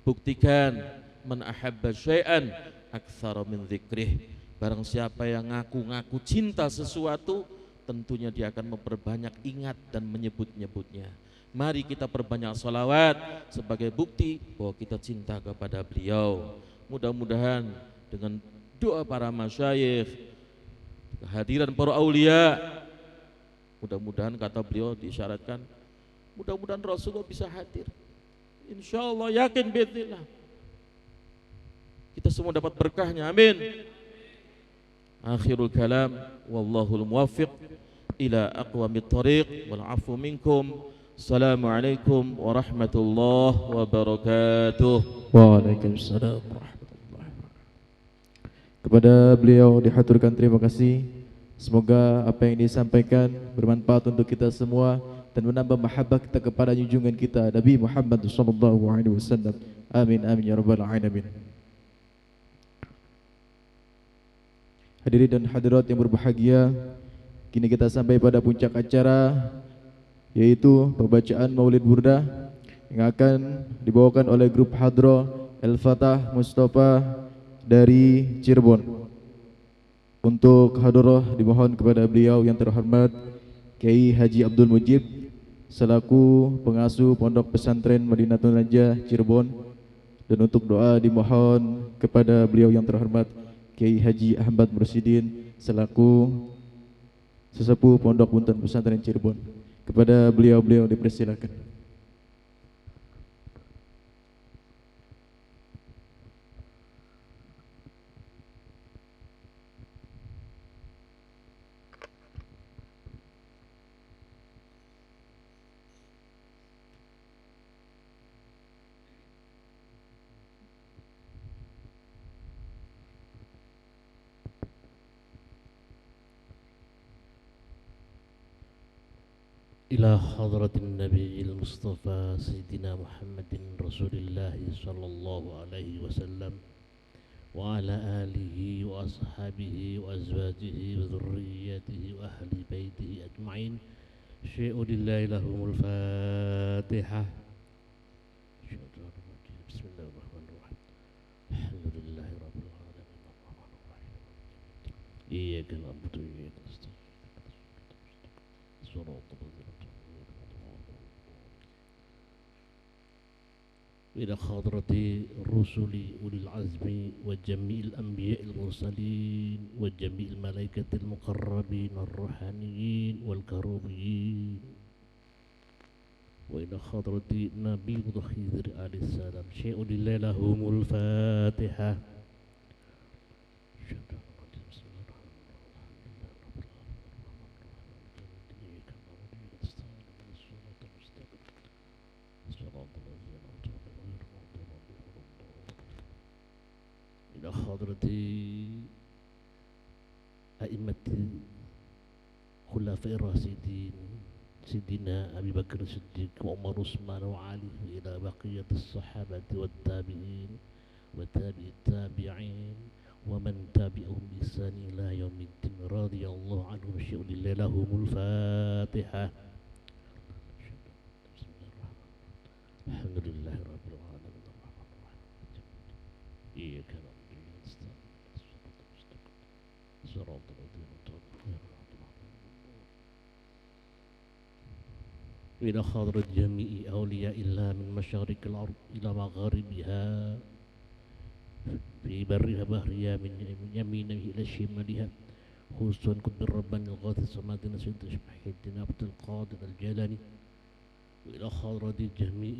Speaker 4: Buktikan, man ahabba syai'an aktsara min dzikrih. Barang siapa yang ngaku-ngaku cinta sesuatu, tentunya dia akan memperbanyak ingat dan menyebut-nyebutnya. Mari kita perbanyak salawat sebagai bukti bahwa kita cinta kepada beliau. Mudah-mudahan dengan doa para masyayikh, kehadiran para aulia, mudah-mudahan kata beliau diisyaratkan, mudah-mudahan Rasulullah bisa hadir. Insyaallah, yakin biidznillah. Kita semua dapat berkahnya, amin. Akhirul kalam, wallahul muwaffiq ila aqwamit thariq, wal afu minkum. Assalamualaikum warahmatullahi wabarakatuh.
Speaker 1: Waalaikumsalam warahmatullahi wabarakatuh. Kepada beliau dihaturkan terima kasih. Semoga apa yang disampaikan bermanfaat untuk kita semua dan menambah mahabbah kita kepada junjungan kita Nabi Muhammad SAW. Amin amin ya rabbal alamin. Hadirin dan hadirat yang berbahagia, kini kita sampai pada puncak acara, yaitu pembacaan Maulid Burdah yang akan dibawakan oleh grup Hadro El-Fatah Mustafa dari Cirebon. Untuk hadroh dimohon kepada beliau yang terhormat Kiai Haji Abdul Mujib selaku pengasuh Pondok Pesantren Madinatul Najah Cirebon, dan untuk doa dimohon kepada beliau yang terhormat Kiai Haji Ahmad Mursidin selaku sesepuh Pondok Buntan Pesantren Cirebon. Kepada beliau-beliau dipersilakan.
Speaker 5: إلى حضرة النبي المصطفى سيدنا محمد رسول الله صلى الله عليه وسلم وعلى آله وأصحابه وأزواجه وذريته وأهل بيته أجمعين. شيء لله لهم الفاتحة. بسم الله الرحمن الرحيم. الحمد لله رب العالمين الرحمن الرحيم إياك نعبد وإياك نستعين صراط الذين إلى حضرة الرسل أولي العزم وجميع الأنبياء المرسلين وجميع الملائكة المقربين الروحانيين والكروبيين وإلى حضرة نبي الخضر عليه السلام. شيء لله لهم الفاتحة. إلى حضرة أئمة خلفاء الراشدين سيدنا أبي بكر الصديق وعمر عثمان وعلي، إلى بقية الصحابة والتابعين وتابع التابعين ومن تبعهم بإحسان إلى يوم الدين رضي الله عنهم. شيء لله لهم الفاتحة. الحمد لله رب العالمين الرحمن الرحيم إياك نعبد وإياك نستعين صراط الذين أنعمت عليهم. إلى حضرة جميع أولياء الله من مشارق الأرض إلى مغاربها في برها بحرها من يمينه إلى شمالها، خصوصا قطب الرباني الغاث الصمادنا سيد الدين عبد القادر الجيلاني. وإلى حضرة جميع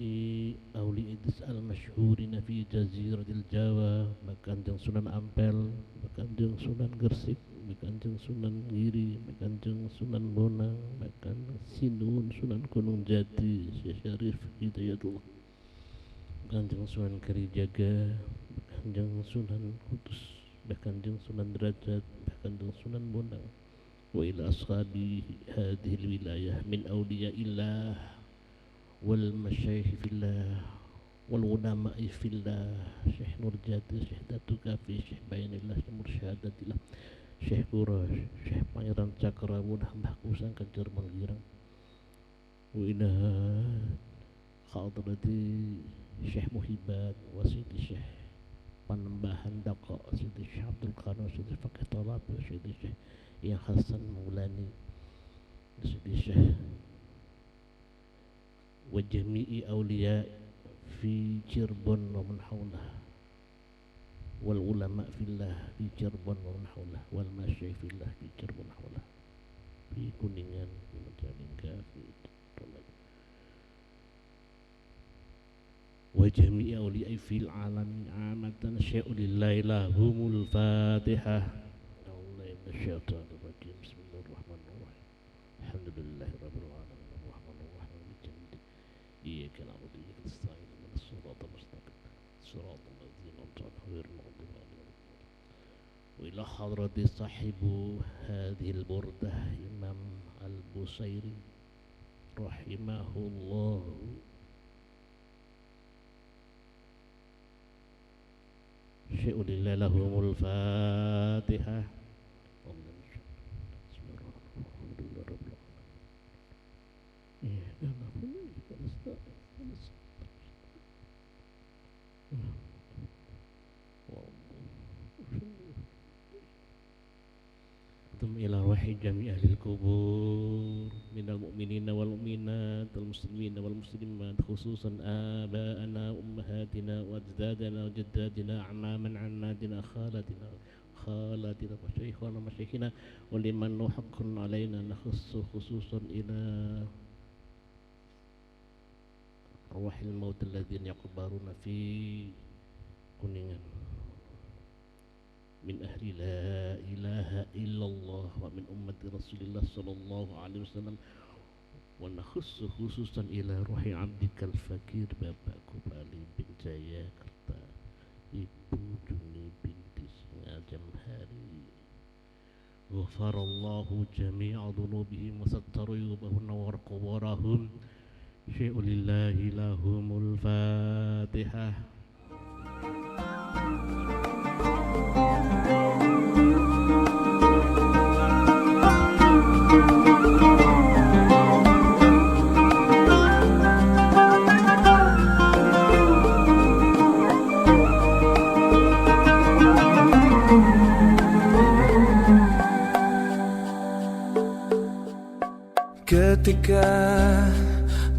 Speaker 5: أولياء المشهورين في جزيرة الجاوة، Kanjeng Sunan Ampel, Kanjeng Sunan Gresik, Kanjeng Sunan Giri, Kanjeng Sunan Bonang, Kanjeng Sinun, Sunan Gunung Jati, Syekh Syarif Hidayatullah, Kanjeng Sunan Kalijaga, Kanjeng Sunan Kudus, Kanjeng Sunan Derajat, Kanjeng Sunan Bonang. Wa ila ashabi hadhihi alwilayah min awliyaillah wal masyayikh fillah wal ulama'i fillah, Syekh Nurjati, Syekh Datu Kafi, Syekh Bayanillah, Syekh Mursyadatillah, Syekh Qurash, Syekh Pangeran Cakrawun, Hambah Kusang Kejar Manggirang. Wa ila hadrati Syekh Muhibat Wasiti Syekh Panembahan Daqa Sidi Syekh Abdul Qadir Sidi Fakih Talab Sidi Syekh Yang Hasan Maulani Sidi Syekh wa jami'i awliya fi Cirebon wa man hawlah wal ulama fillah fi Cirebon wa man hawlah wal masyayikh fillah fi Cirebon wa hawlah fi Kuningan fi Majalengka fi Ramadan wa jami'i awliya fil alamin amatan syai'ulillahi lahumul fatihah. A'udzu minasyaitonir rajim. Bismillahirrahmanirrahim. Alhamdulillahi rabbil alamin arrahmanir rahim maliki yaumiddin iyyaka na'budu wa iyyaka nasta'in ihdinas siratal mustaqim siratal ladzina an'amta 'alaihim ghairil maghdubi 'alaihim wa ila hadrati sahibu hadhil burdah Imam Al-Busairi rahimahullah. Syai'ulillahi lahumul fatihah. Ila ruhi jami' ahlil kubur minal mu'minina wal mu'minat wal muslimina wal muslimat khususan aba'ana ummahatina wa ajdadana wa jaddadina a'maman annatina khalatina wa syaikhana wa syaikhina wa liman haqqun alaina nakhussu khususan ila arwahil maut alladhina yaqbaruna fi Kuningan min ahli la ilaha illallah wa min ummati Rasulillah sallallahu alaihi wasallam wa nakhussu khususan ila ruhi abdikal fakir Bapakku Bali bin Jayakarta, Ibu Juni binti Singajam Hari. Ghafarallahu jami'a dhunubihim wa sattara yubahum wa qawarahum. Syai'ulillahi lahumul fatihah.
Speaker 6: Ketika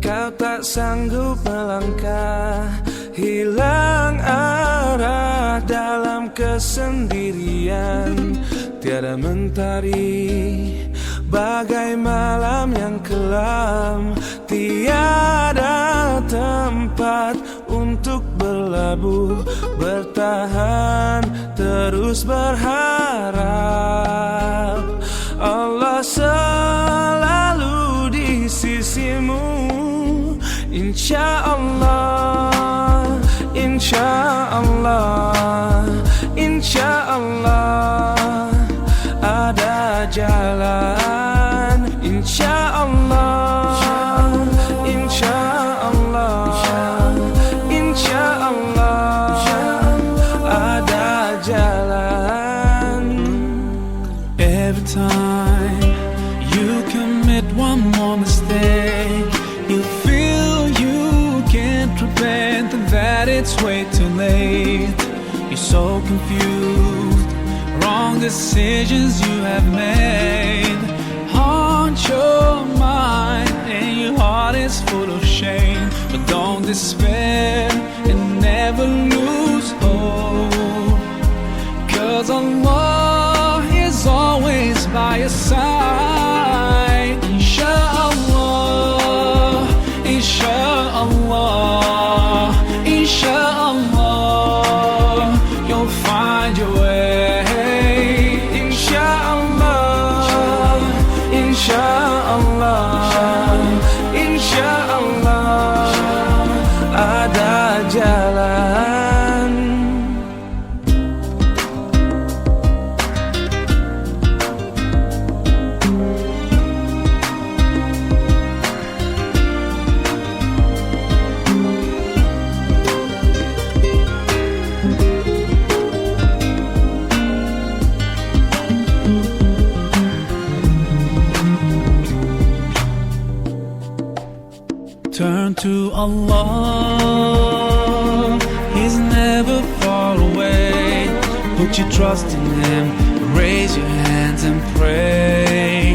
Speaker 6: kau tak sanggup melangkah, hilang arah dalam kesendirian, tiada mentari bagai malam yang kelam, tiada tempat untuk berlabuh, bertahan terus berharap Allah selalu di sisimu, insyaallah, insyaallah, insyaallah ada jalan, insyaallah, insyaallah, insyaallah ada jalan. Every time you commit one more mistake, you feel you can't repent and that it's way too late. You're so confused, wrong decisions you have made haunt your mind and your heart is full of shame. But don't despair and never lose hope, 'cause Allah is always by your side. Insha'Allah, Insha'Allah, Insha'Allah you'll find your way. Insha'Allah, Insha'Allah, Insha'Allah ada jalan. Turn to Allah, He's never far away. put your trust in Him. Raise your hands and pray.